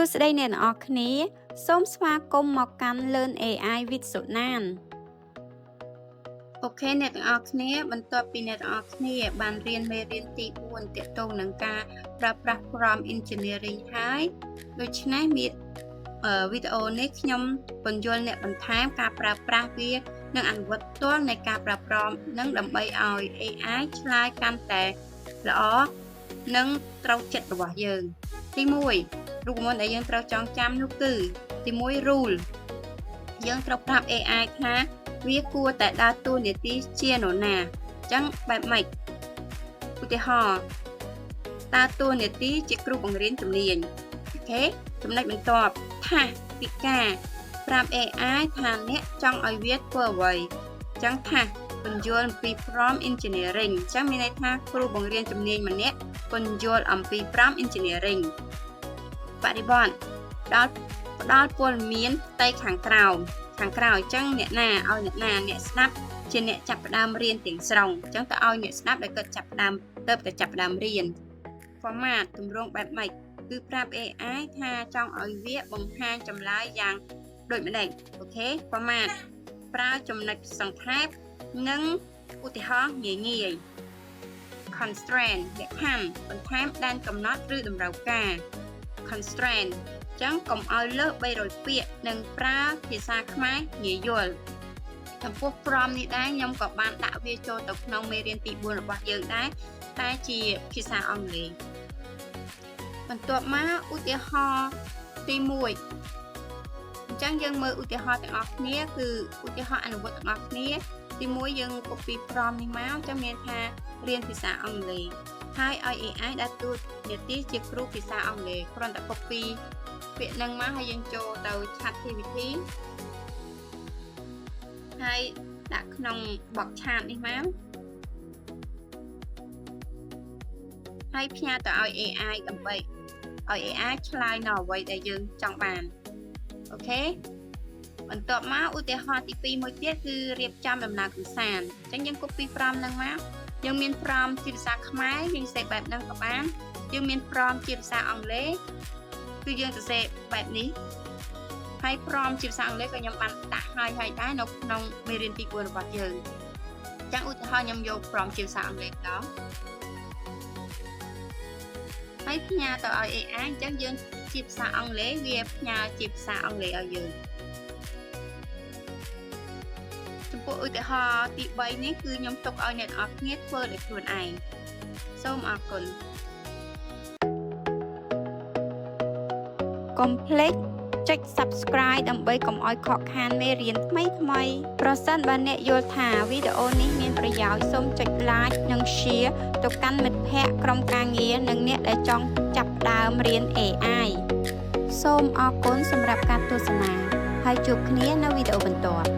សួស្តីអ្នកទាំងអស់គ្នាសូមស្វាគមន៍មកកាន់ Learn AI with Sunan អូខេអ្នកទាំងអស់គ្នាបន្ទាប់ពីអ្នកទាំងអស់គ្នាបានរៀនមេរៀនទី4ទាក់ទងនឹងការប្រើប្រាស់ prompt engineering ហើយដូច្នេះមានវីដេអូនេះខ្ញុំពន្យល់អ្នកបន្ថែមការប្រើប្រាស់វានិងអនុវត្តផ្ទាល់នៃការប្រើ prompt នឹងដើម្បីឲ្យ AI ឆ្លើយកាន់តែល្អនិងត្រូវចិត្តរបស់យើងទី1រូបមន្តដែលយើងត្រូវចងចាំនោះគឺទី1 rule យើងត្រូវប្រាប់ AI ថាវាគួរតែដើរតួនាទីជានរណាអញ្ចឹងបែបម៉េចឧទាហរណ៍ដើរតួនាទីជាគ្រូបង្រៀនជំនាញអូខេចំណុចបន្ទាប់ថាពីការប្រាប់ AI ថាអ្នកចង់ឲ្យវាធ្វើអ្វីអញ្ចឹងថាពន្យល់អំពី prompt engineering អញ្ចឹងមានន័យថាគ្រូបង្រៀនជំនាញម្នាក់ពន្យល់អំពី prompt engineering បរិបត្តិផ្ដល់ព័ត៌មានផ្ទៃខាងក្រោយអញ្ចឹងអ្នកណាឲ្យអ្នកស្ដាប់ជាអ្នកចាប់ផ្ដើមរៀនទាំងស្រុងអញ្ចឹងទៅឲ្យអ្នកស្ដាប់ដែលគាត់ចាប់ផ្ដើមរៀន format ទម្រង់បែបម៉េចគឺប្រាប់ AI ថាចង់ឲ្យវាបង្ហាញចម្លើយយ៉ាងដូចម្ដេចអូខេ format ប្រើចំណុចសង្ខេបនិងឧទាហរណ៍ងាយ constraint លក្ខខណ្ឌបន្ថែមដែនកំណត់ឬតម្រូវការ constraint អញ្ចឹងកុំឲ្យលើស300ពាក្យនិងប្រើភាសាខ្មែរងាយយល់ចំពោះ prompt នេះដែរខ្ញុំក៏បានដាក់វាចូលទៅក្នុងមេរៀនទី4របស់យើងដែរតែជាភាសាអង់គ្លេសបន្ទាប់មកឧទាហរណ៍ទី1អញ្ចឹងយើងមើលឧទាហរណ៍ទាំងអស់គ្នាគឺឧទាហរណ៍អនុវត្តទាំងអស់គ្នាទី1យើង copy prompt នេះមកចាំមានថារៀនភាសាអង់គ្លេសហើយឲ្យ AI ដាក់តួនាទីជាគ្រូភាសាអង់គ្លេសគ្រាន់តែ copy ពាក្យនឹងមកហើយយើងចូលទៅ ChatGPT ហើយដាក់ក្នុង box chat នេះមកហើយផ្ញើទៅឲ្យ AI ដើម្បីឲ្យ AI ឆ្លើយនៅអ្វីដែលយើងចង់បានអូខេបន្ទាប់មកឧទាហរណ៍ទី2មួយទៀតគឺរៀបចំដំណើរកម្សាន្តអញ្ចឹងយើង copy prompt នឹងមកយើងមាន prompt ជាភាសាខ្មែរយើងសេបែបហ្នឹងក៏បានយើងមាន prompt ជាភាសាអង់គ្លេសគឺយើងសរសេរបែបនេះហើយ prompt ជាភាសាអង់គ្លេសក៏ខ្ញុំបានដាក់ហើយដែរនៅក្នុងមេរៀនទី4របស់យើងអញ្ចឹងឧទាហរណ៍ខ្ញុំយក prompt ជាភាសាអង់គ្លេសម្ដងហើយផ្ញើទៅឲ្យ AI អញ្ចឹងយើងជាភាសាអង់គ្លេសវាផ្ញើជាភាសាអង់គ្លេសឲ្យយើងចំពោះឧទាហរណ៍ទី3នេះគឺខ្ញុំទុកឲ្យអ្នកនរគ្នាធ្វើដោយខ្លួនឯងសូមអរគុណកុំភ្លេចចុច Subscribe ដើម្បីកុំឲ្យខកខានមេរៀនថ្មីប្រសិនបើអ្នកយល់ថាវីដេអូនេះមានប្រយោជន៍សូមចុច Like និង Share ទៅកាន់មិត្តភ័ក្តិក្រុមការងារនិងអ្នកដែលចង់ចាប់ផ្ដើមរៀន AI សូមអរគុណសម្រាប់ការទស្សនាហើយជួបគ្នានៅវីដេអូបន្ទាប់